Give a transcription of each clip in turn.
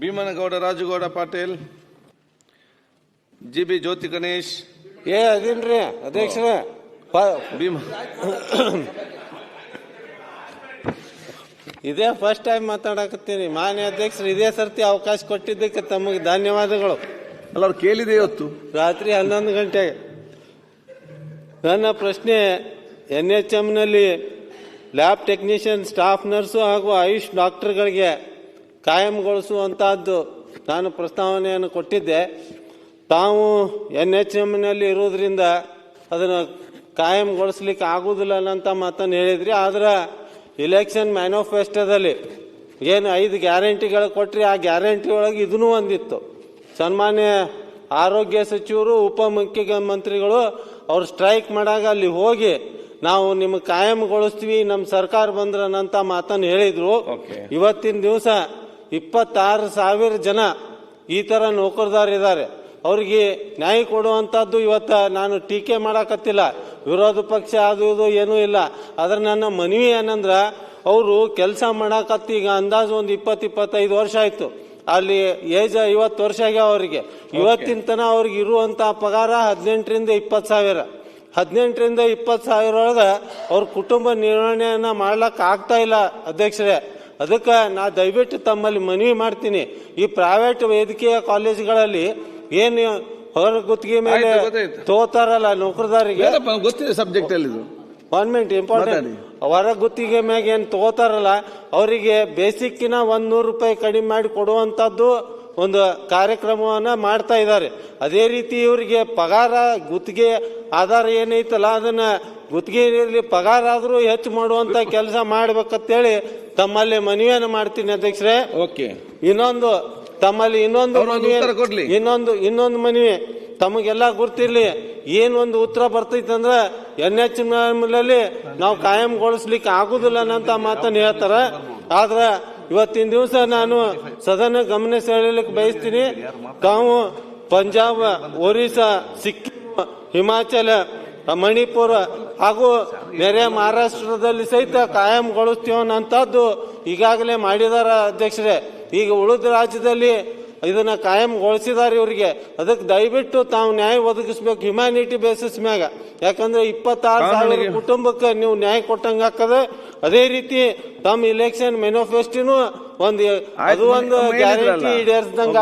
Bhimanagouda Raju Gowda Patil, G B ಜ್ಯೋತಿ ಗಣೇಶ್. ಅದೇನ್ರಿ ಅಧ್ಯಕ್ಷರ ಇದೇ first time ಮಾತಾಡಕತ್ತೀನಿ. ಮಾನ್ಯ ಅಧ್ಯಕ್ಷರು ಇದೇ ಸರ್ತಿ ಅವಕಾಶ ಕೊಟ್ಟಿದ್ದಕ್ಕೆ ತಮಗೆ ಧನ್ಯವಾದಗಳು. ಅಲ್ಲ, ಕೇಳಿದೆ ಇವತ್ತು ರಾತ್ರಿ 11 ಗಂಟೆಗೆ. ನನ್ನ ಪ್ರಶ್ನೆ NHMನಲ್ಲಿ ಲ್ಯಾಬ್ ಟೆಕ್ನಿಷಿಯನ್, ಸ್ಟಾಫ್ ನರ್ಸು ಹಾಗೂ ಆಯುಷ್ ಡಾಕ್ಟರ್ಗಳಿಗೆ ಕಾಯಂಗೊಳಿಸುವಂತಹದ್ದು ನಾನು ಪ್ರಸ್ತಾವನೆಯನ್ನು ಕೊಟ್ಟಿದ್ದೆ. ತಾವು NHMನಲ್ಲಿ ಇರೋದ್ರಿಂದ ಅದನ್ನು ಕಾಯಂಗೊಳಿಸ್ಲಿಕ್ಕೆ ಆಗುವುದಿಲ್ಲ ಅಂತ ಮಾತನ್ನು ಹೇಳಿದ್ರಿ. ಆದ್ರೆ ಇಲೆಕ್ಷನ್ ಮ್ಯಾನಿಫೆಸ್ಟೋದಲ್ಲಿ ಏನು 5 ಗ್ಯಾರಂಟಿಗಳು ಕೊಟ್ಟರೆ ಆ ಗ್ಯಾರಂಟಿ ಒಳಗೆ ಇದನ್ನೂ ಒಂದಿತ್ತು. ಸನ್ಮಾನ್ಯ ಆರೋಗ್ಯ ಸಚಿವರು, ಉಪಮುಖ್ಯಮಂತ್ರಿಗಳು ಅವ್ರು ಸ್ಟ್ರೈಕ್ ಮಾಡಾಗ ಅಲ್ಲಿ ಹೋಗಿ ನಾವು ನಿಮಗೆ ಕಾಯಂಗೊಳಿಸ್ತೀವಿ ನಮ್ಮ ಸರ್ಕಾರ ಬಂದ್ರನಂತ ಮಾತನ್ನು ಹೇಳಿದ್ರು. ಇವತ್ತಿನ ದಿವಸ 26,000 ಜನ ಈ ತರ ನೌಕರದಾರಿದ್ದಾರೆ. ಅವ್ರಿಗೆ ನ್ಯಾಯ ಕೊಡುವಂತದ್ದು ಇವತ್ತು ನಾನು ಟೀಕೆ ಮಾಡಕತ್ತಿಲ್ಲ, ವಿರೋಧ ಪಕ್ಷ ಅದು ಇದು ಏನೂ ಇಲ್ಲ. ಆದ್ರೆ ನನ್ನ ಮನವಿ ಏನಂದ್ರ, ಅವರು ಕೆಲಸ ಮಾಡಕತ್ತಿ ಈಗ ಅಂದಾಜು ಒಂದು 20-25 ವರ್ಷ ಆಯ್ತು. ಅಲ್ಲಿ ಏಜ್ 50 ವರ್ಷ ಆಗ್ಯಾವ ಅವರಿಗೆ. ಇವತ್ತಿನ ತನ ಅವ್ರಿಗೆ ಇರುವಂತ ಪಗಾರ 18ರಿಂದ 20 ಸಾವಿರ. 18ರಿಂದ 20 ಸಾವಿರ ಒಳಗೆ ಅವ್ರ ಕುಟುಂಬ ನಿರ್ವಹಣೆಯನ್ನ ಮಾಡ್ಲಕ್ ಆಗ್ತಾ ಇಲ್ಲ ಅಧ್ಯಕ್ಷರೇ. ಅದಕ್ಕೆ ನಾ ದಯವಿಟ್ಟು ತಮ್ಮಲ್ಲಿ ಮನವಿ ಮಾಡ್ತೀನಿ, ಈ ಪ್ರೈವೇಟ್ ವೈದ್ಯಕೀಯ ಕಾಲೇಜುಗಳಲ್ಲಿ ಏನು ಹೊರ ಗುತ್ತಿಗೆ ಮೇಲೆ ತಗೋತಾರಲ್ಲ ನೌಕರದಾರಿಗೆ, ಗೊತ್ತಿದೆ ಸಬ್ಜೆಕ್ಟ್ ಅಲ್ಲಿ ಗವರ್ಮೆಂಟ್ ಇಂಪಾರ್ಟೆಂಟ್, ಹೊರ ಗುತ್ತಿಗೆ ಮ್ಯಾಗ ಏನ್ ತಗೋತಾರಲ್ಲ ಅವರಿಗೆ ಬೇಸಿಕ್ಕಿನ 100 ರೂಪಾಯಿ ಕಡಿಮೆ ಮಾಡಿ ಕೊಡುವಂತದ್ದು ಒಂದು ಕಾರ್ಯಕ್ರಮವನ್ನ ಮಾಡ್ತಾ ಇದ್ದಾರೆ. ಅದೇ ರೀತಿ ಇವರಿಗೆ ಪಗಾರ ಗುತ್ತಿಗೆ ಆಧಾರ ಏನೈತಲ್ಲ ಅದನ್ನ ಗುತ್ತಿಗೆಯಲ್ಲಿ ಪಗಾರ ಆದ್ರೂ ಹೆಚ್ಚು ಮಾಡುವಂತ ಕೆಲಸ ಮಾಡ್ಬೇಕಂತೇಳಿ ತಮ್ಮಲ್ಲಿ ಮನವಿಯನ್ನು ಮಾಡ್ತೀನಿ ಅಧ್ಯಕ್ಷರೇ. ಇನ್ನೊಂದು ತಮ್ಮಲ್ಲಿ ಇನ್ನೊಂದು ಮನವಿ ತಮಗೆಲ್ಲ ಗುರ್ತಿರ್ಲಿ. ಏನೊಂದು ಉತ್ತರ ಬರ್ತೈತೆ ಅಂದ್ರೆ NHMನಲ್ಲಿ ನಾವು ಕಾಯಂಗೊಳಿಸ್ಲಿಕ್ಕೆ ಆಗುದಿಲ್ಲ ಅಂತ ಮಾತನ್ನು ಹೇಳ್ತಾರ. ಆದ್ರ ಇವತ್ತಿನ ದಿವಸ ನಾನು ಸದನ ಗಮನ ಸೆಳೆಯಲಿಕ್ಕೆ ಬಯಸ್ತೀನಿ. ತಾವು ಪಂಜಾಬ್, ಒರಿಸ್ಸಾ, ಸಿಕ್ಕಿಂ, ಹಿಮಾಚಲ, ಮಣಿಪುರ ಹಾಗೂ ನೆರೆ ಮಹಾರಾಷ್ಟ್ರದಲ್ಲಿ ಸಹಿತ ಕಾಯಂಗೊಳಿಸ್ತೀವನ್ನಂತದ್ದು ಈಗಾಗಲೇ ಮಾಡಿದಾರ ಅಧ್ಯಕ್ಷರೇ. ಈಗ ಉಳಿದ ರಾಜ್ಯದಲ್ಲಿ ಇದನ್ನ ಕಾಯಂಗೊಳಿಸಿದಾರೆ ಇವರಿಗೆ. ಅದಕ್ಕೆ ದಯವಿಟ್ಟು ತಾವು ನ್ಯಾಯ ಒದಗಿಸ್ಬೇಕು ಹ್ಯುಮ್ಯಾನಿಟಿ ಬೇಸಿಸ್ ಮ್ಯಾಗ. ಯಾಕಂದ್ರೆ 26,000 ಕುಟುಂಬಕ್ಕೆ ನೀವು ನ್ಯಾಯ ಕೊಟ್ಟಂಗ ಆಗ್ತದೆ. ಅದೇ ರೀತಿ ತಮ್ಮ ಇಲೆಕ್ಷನ್ ಮ್ಯಾನಿಫೆಸ್ಟೋನು ಅದು ಒಂದು ಗ್ಯಾರಂಟಿ ಈಡೇರಿಸಿದಂಗ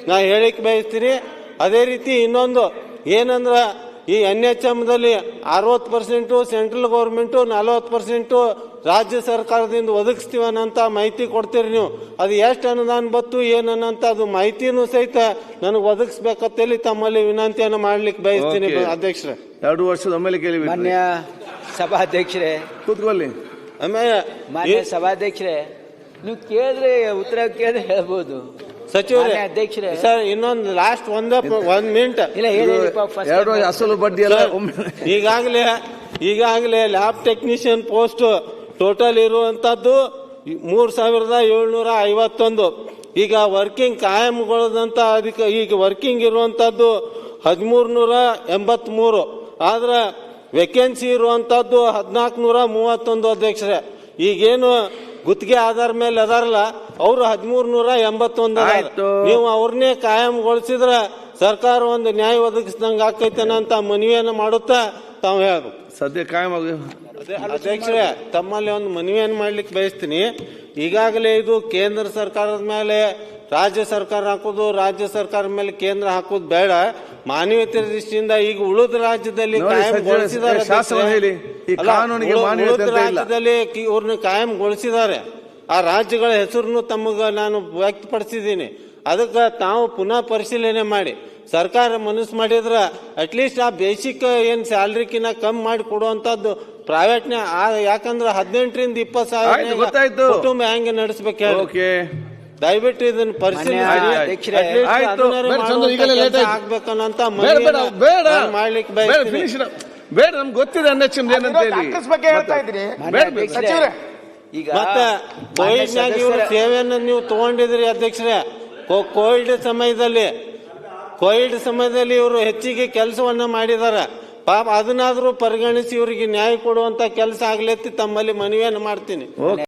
ನಾ ಹೇಳಿಕ್ ಬಯಸ್ತೀನಿ. ಅದೇ ರೀತಿ ಇನ್ನೊಂದು ಏನಂದ್ರ ಈ NHMದಲ್ಲಿ 60% ಸೆಂಟ್ರಲ್ ಗೌರ್ಮೆಂಟ್, 40% ರಾಜ್ಯ ಸರ್ಕಾರದಿಂದ ಒದಗಿಸ್ತೀವನ್ನಂತ ಮಾಹಿತಿ ಕೊಡ್ತೀರಿ ನೀವು. ಅದು ಎಷ್ಟು ಅನುದಾನ ಬತ್ತು ಏನನ್ನಂತ ಅದು ಮಾಹಿತಿನೂ ಸಹಿತ ನನಗೆ ಒದಗಿಸ್ಬೇಕಂತೇಳಿ ತಮ್ಮಲ್ಲಿ ವಿನಂತಿಯನ್ನು ಮಾಡ್ಲಿಕ್ಕೆ ಬಯಸ್ತೀನಿ ಅಧ್ಯಕ್ಷರೇ. 2 ವರ್ಷದ ಒಮ್ಮೆಲೆ ಕೇಳಿ. ಮಾನ್ಯ ಸಭಾಧ್ಯಕ್ಷರೇ ಕೂತ್ಕೊಳ್ಳಿ. ಆಮೇಲೆ ಮಾನ್ಯ ಸಭಾಧ್ಯಕ್ಷರೇ, ನೀವು ಕೇಳಿದ್ರೆ ಉತ್ತರ ಕೇಳಿದ್ರೆ ಹೇಳ್ಬೋದು. ಸಚಿವರೇ, ಅಧ್ಯಕ್ಷರೇ, ಸರ್ ಇನ್ನೊಂದು ಲಾಸ್ಟ್ 1 ಮಿನಿಟ್. ಅಸಲು ಬಡ್ಡಿ ಎಲ್ಲ ಈಗಾಗಲೇ ಲ್ಯಾಬ್ ಟೆಕ್ನಿಷಿಯನ್ ಪೋಸ್ಟ್ ಟೋಟಲ್ ಇರುವಂತದ್ದು 3,751. ಈಗ ವರ್ಕಿಂಗ್ ಕಾಯಂಗೊಳ್ಳದಂತ ಅದಕ್ಕೆ ಈಗ ವರ್ಕಿಂಗ್ ಇರುವಂತದ್ದು 1,383. ಆದ್ರ ವೇಕೆನ್ಸಿ ಇರುವಂತದ್ದು 1,431 ಅಧ್ಯಕ್ಷರೇ. ಈಗೇನು ಗುತ್ತಿಗೆ ಆಧಾರ ಮೇಲೆ ಅದಾರಲ್ಲ ಅವರು 1,381. ನೀವು ಅವ್ರನ್ನೇ ಕಾಯಂಗೊಳಿಸಿದ್ರ ಸರ್ಕಾರ ಒಂದು ನ್ಯಾಯ ಒದಗಿಸಿದಂಗ ಆಕೈತೇನಂತ ಮನವಿಯನ್ನು ಮಾಡುತ್ತಾ ತಾವು ಹೇಳ್ಬೇಕು. ಸದ್ಯ ಕಾಯಂ ಅಧ್ಯಕ್ಷರೇ, ತಮ್ಮಲ್ಲಿ ಒಂದು ಮನವಿಯನ್ನು ಮಾಡ್ಲಿಕ್ಕೆ ಬಯಸ್ತೀನಿ. ಈಗಾಗಲೇ ಇದು ಕೇಂದ್ರ ಸರ್ಕಾರದ ಮೇಲೆ ರಾಜ್ಯ ಸರ್ಕಾರ ಹಾಕೋದು, ರಾಜ್ಯ ಸರ್ಕಾರದ ಮೇಲೆ ಕೇಂದ್ರ ಹಾಕೋದು ಬೇಡ. ಮಾನವೀಯತೆ ದೃಷ್ಟಿಯಿಂದ ಈಗ ಉಳಿದ ರಾಜ್ಯದಲ್ಲಿ ಕಾಯಂಗೊಳಿಸಿದ್ದಾರೆ, ರಾಜ್ಯದಲ್ಲಿ ಇವ್ರನ್ನ ಕಾಯಂಗೊಳಿಸಿದ್ದಾರೆ. ಆ ರಾಜ್ಯಗಳ ಹೆಸರನ್ನು ತಮಗ ನಾನು ವ್ಯಕ್ತಪಡಿಸಿದ್ದೀನಿ. ಅದಕ್ಕೆ ತಾವು ಪುನಃ ಪರಿಶೀಲನೆ ಮಾಡಿ ಸರ್ಕಾರ ಮನಸ್ಸು ಮಾಡಿದ್ರ ಅಟ್ಲೀಸ್ಟ್ ಆ ಬೇಸಿಕ್ ಏನ್ ಸ್ಯಾಲ್ರಿಕಿನ ಕಮ್ಮಿ ಮಾಡಿ ಕೊಡುವಂತದ್ದು ಪ್ರೈವೇಟ್ನ. ಯಾಕಂದ್ರೆ 18ರಿಂದ 20 ಸಾವಿರ ಕುಟುಂಬ ಹೆಂಗೆ ನಡೆಸಬೇಕು ಹೇಳಿ. ದಯವಿಟ್ಟು ಇದನ್ನ ಪರಿಶೀಲನೆ ಆಗ್ಬೇಕನ್ನಂತ ಮಾಡ್ಲಿಕ್ಕೆ ಬಯಸ್ತೀನಿ. ಬೇಡ, ನಮ್ಗೆ ಗೊತ್ತಿದೆ NHM ಏನಂತ ಹೇಳಿ. ಮತ್ತೆ ಕೋವಿಡ್ನಾಗ ಇವ್ರ ಸೇವೆಯನ್ನು ನೀವು ತಗೊಂಡಿದ್ರಿ ಅಧ್ಯಕ್ಷರೇ. ಕೋವಿಡ್ ಸಮಯದಲ್ಲಿ ಇವರು ಹೆಚ್ಚಿಗೆ ಕೆಲಸವನ್ನ ಮಾಡಿದಾರ. ಪಾಪ ಅದನ್ನಾದ್ರೂ ಪರಿಗಣಿಸಿ ಇವರಿಗೆ ನ್ಯಾಯ ಕೊಡುವಂತ ಕೆಲಸ ಆಗ್ಲತ್ತಿ ತಮ್ಮಲ್ಲಿ ಮನವಿಯನ್ನು ಮಾಡ್ತೀನಿ.